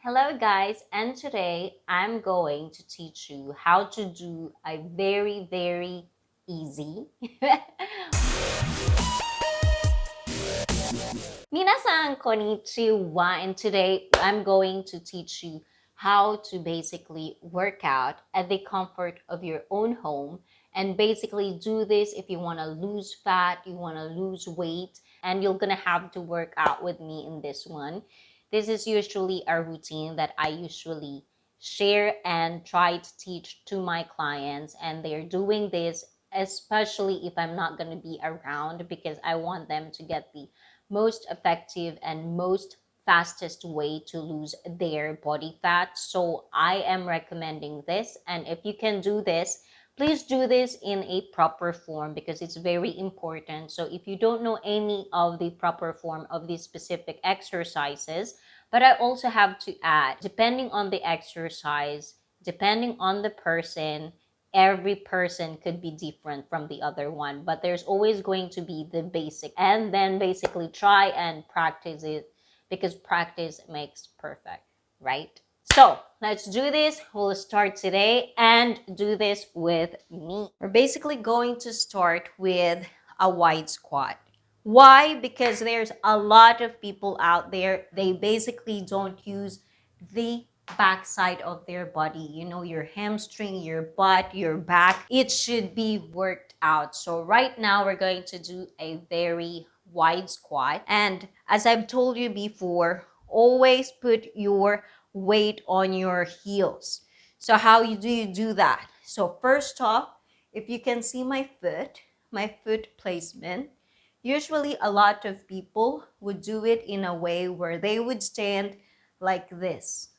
Hello guys, and today I'm going to teach you how to do a very easy Minasan konnichiwa, and today I'm going to teach you how to basically work out at the comfort of your own home, and basically do this if you want to lose fat, you want to lose weight, and you're gonna have to work out with me in this one. This is usually a routine that I usually share and try to teach to my clients, and they're doing this especially if I'm not going to be around, because I want them to get the most effective and most fastest way to lose their body fat. So I am recommending this, and if you can do this, please do this in a proper form because it's very important. So if you don't know any of the proper form of these specific exercises, but I also have to add, depending on the exercise, depending on the person, every person could be different from the other one, but there's always going to be the basic, and then basically try and practice it because practice makes perfect, right? So let's do this. We'll start today and do this with me. We're basically going to start with a wide squat. Why? Because there's a lot of people out there, they basically don't use the backside of their body. You know, your hamstring, your butt, your back, it should be worked out. So right now we're going to do a very wide squat. And as I've told you before, always put your weight on your heels. So how do you do that? So first off, if you can see my foot placement, usually a lot of people would do it in a way where they would stand like this.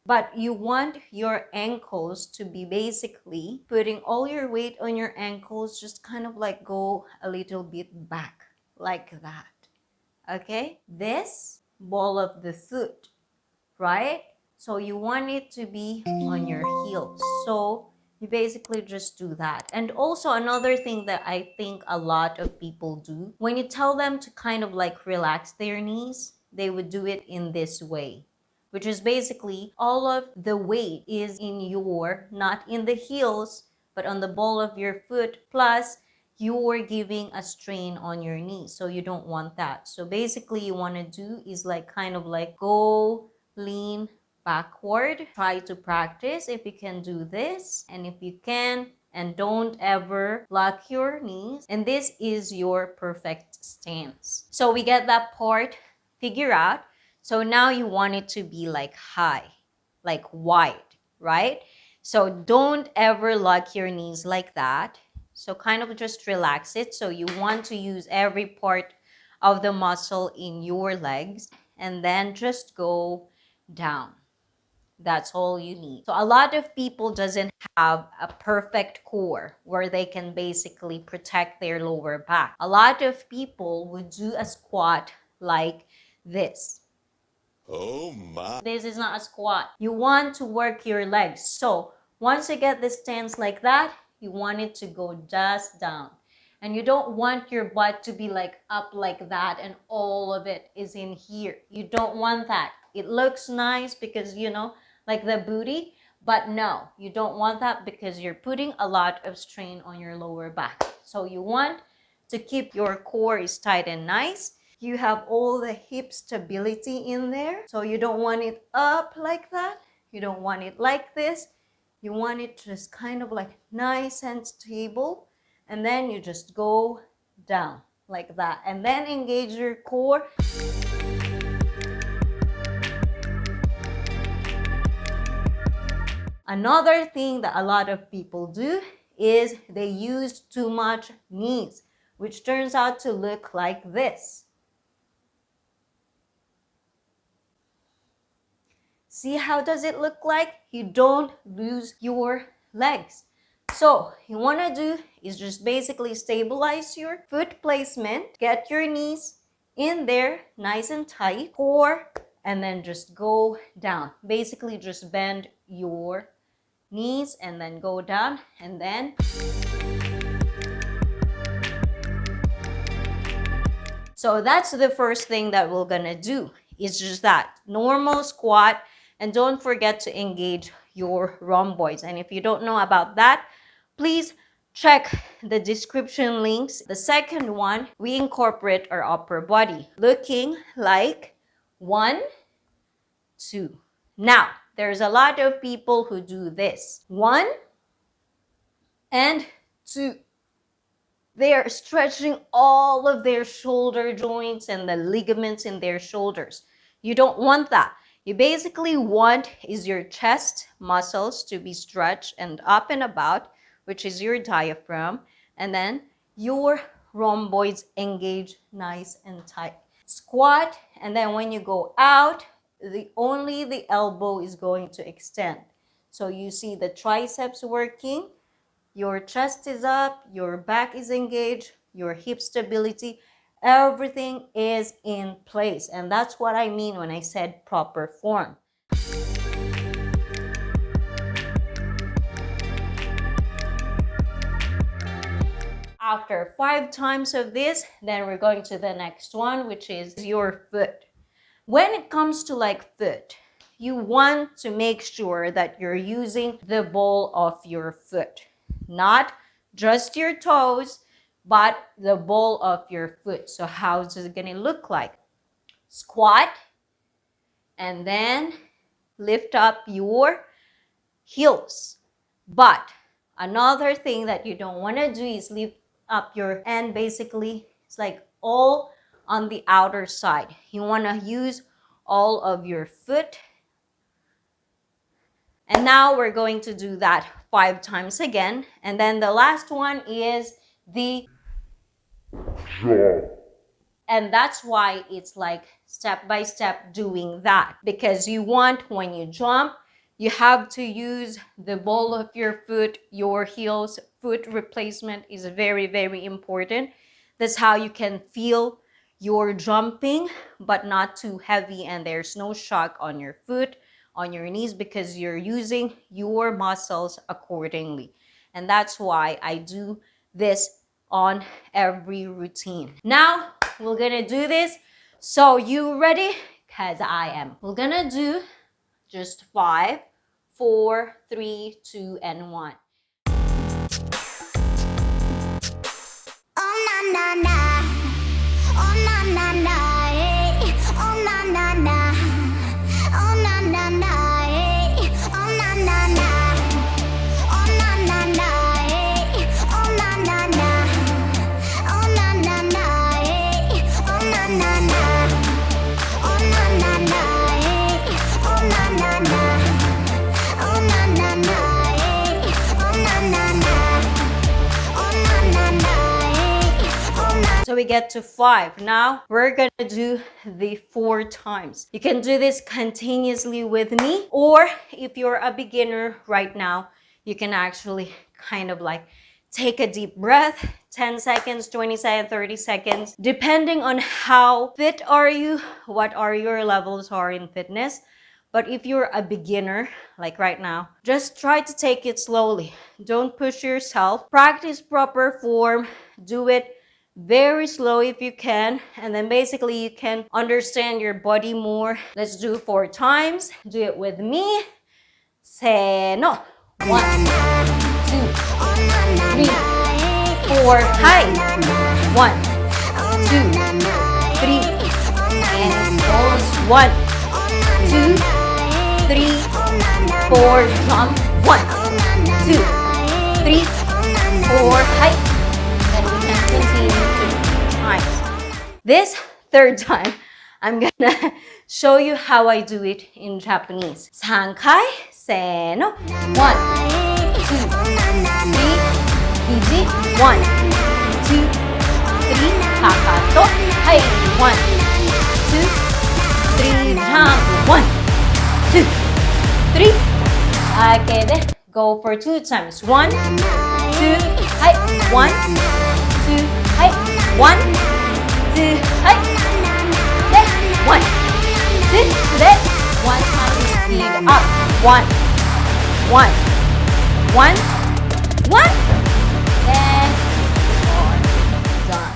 But you want your ankles to be basically putting all your weight on your ankles, just kind of like go a little bit back like that. Okay? This ball of the foot, right? So you want it to be on your heels. So you basically just do that. And also another thing that I think a lot of people do, when you tell them to kind of like relax their knees, they would do it in this way, which is basically all of the weight is in your, not in the heels, but on the ball of your foot, plus you're giving a strain on your knees. So you don't want that. So basically you want to do is like kind of like go lean backward. Try to practice if you can do this, and if you can, and don't ever lock your knees, and this is your perfect stance. So we get that part figure out. So now you want it to be like high, like wide, right? So don't ever lock your knees like that. So kind of just relax it. So you want to use every part of the muscle in your legs, and then just go down. That's all you need. So a lot of people doesn't have a perfect core where they can basically protect their lower back. A lot of people would do a squat like this. Oh my. This is not a squat. You want to work your legs. So once you get the stance like that, you want it to go just down. And you don't want your butt to be like up like that and all of it is in here. You don't want that. It looks nice because, you know, like the booty, but no, you don't want that because you're putting a lot of strain on your lower back. So you want to keep your core is tight and nice. You have all the hip stability in there. So you don't want it up like that. You don't want it like this. You want it just kind of like nice and stable. And then you just go down like that. And then engage your core. Another thing that a lot of people do is they use too much knees, which turns out to look like this. See how does it look like? You don't lose your legs. So you want to do is just basically stabilize your foot placement, get your knees in there nice and tight, core, and then just go down. Basically just bend your knees and then go down, and then so that's the first thing that we're gonna do. It's just that normal squat, And don't forget to engage your rhomboids. And if you don't know about that, please check the description links. The second one, we incorporate our upper body, looking like 1, 2. Now, there's a lot of people who do this. 1 and 2. They are stretching all of their shoulder joints and the ligaments in their shoulders. You don't want that. You basically want is your chest muscles to be stretched and up and about, which is your diaphragm, and then your rhomboids engage nice and tight. Squat, and then when you go out, only the elbow is going to extend. So you see the triceps working, your chest is up, your back is engaged, your hip stability, everything is in place. And that's what I mean when I said proper form. After 5 times of this, then we're going to the next one, which is your foot. When it comes to like foot, you want to make sure that you're using the ball of your foot. Not just your toes, but the ball of your foot. So how's it gonna look like? Squat, and then lift up your heels. But another thing that you don't want to do is lift up your end. Basically, it's like all on the outer side. You want to use all of your foot. And now we're going to do that 5 times again. And then the last one is the jump. And that's why it's like step by step doing that. Because you want, when you jump, you have to use the ball of your foot, your heels. Foot replacement is very, very important. That's how you can feel your jumping, but not too heavy, and there's no shock on your foot, on your knees, because you're using your muscles accordingly. And that's why I do this on every routine. Now, we're gonna do this. So you ready? Because I am. We're gonna do just 5, 4, 3, 2, and 1. Oh na na na, oh na na na, hey. Oh na na na, oh na na na, hey. Oh na na na, oh na na na, hey. Oh na na na, oh na na na, hey. Oh na na na, oh na na na, hey. Oh na na na, oh na na na, hey. Oh na na na, oh na na na. So we get to 5. Now we're gonna do the 4 times. You can do this continuously with me, or if you're a beginner right now, you can actually kind of like take a deep breath, 10 seconds, 20 seconds, 30 seconds, depending on how fit are you, what are your levels are in fitness. But if you're a beginner, like right now, just try to take it slowly. Don't push yourself. Practice proper form. Do it very slow if you can, and then basically you can understand your body more. Let's do 4 times. Do it with me. Seno. 1, 2, 3, 4. Hi. 1, 2, 3, and pause. 1, 2, 3, 4. Jump. 1, 2, 3, 4. Hi. Continue to times. This 3rd time, I'm gonna show you how I do it in Japanese. 3回せーの 1, 2, 3 肘 1, 2, 3かかとはい 1, 2, 3 ジャンプ 1, 2, 3 開けて go for 2 times 1, 2 はい 1, 2, はい 1, 2 はいで 1, 2で 1 time speed up 1, 1, 1, 1 and done.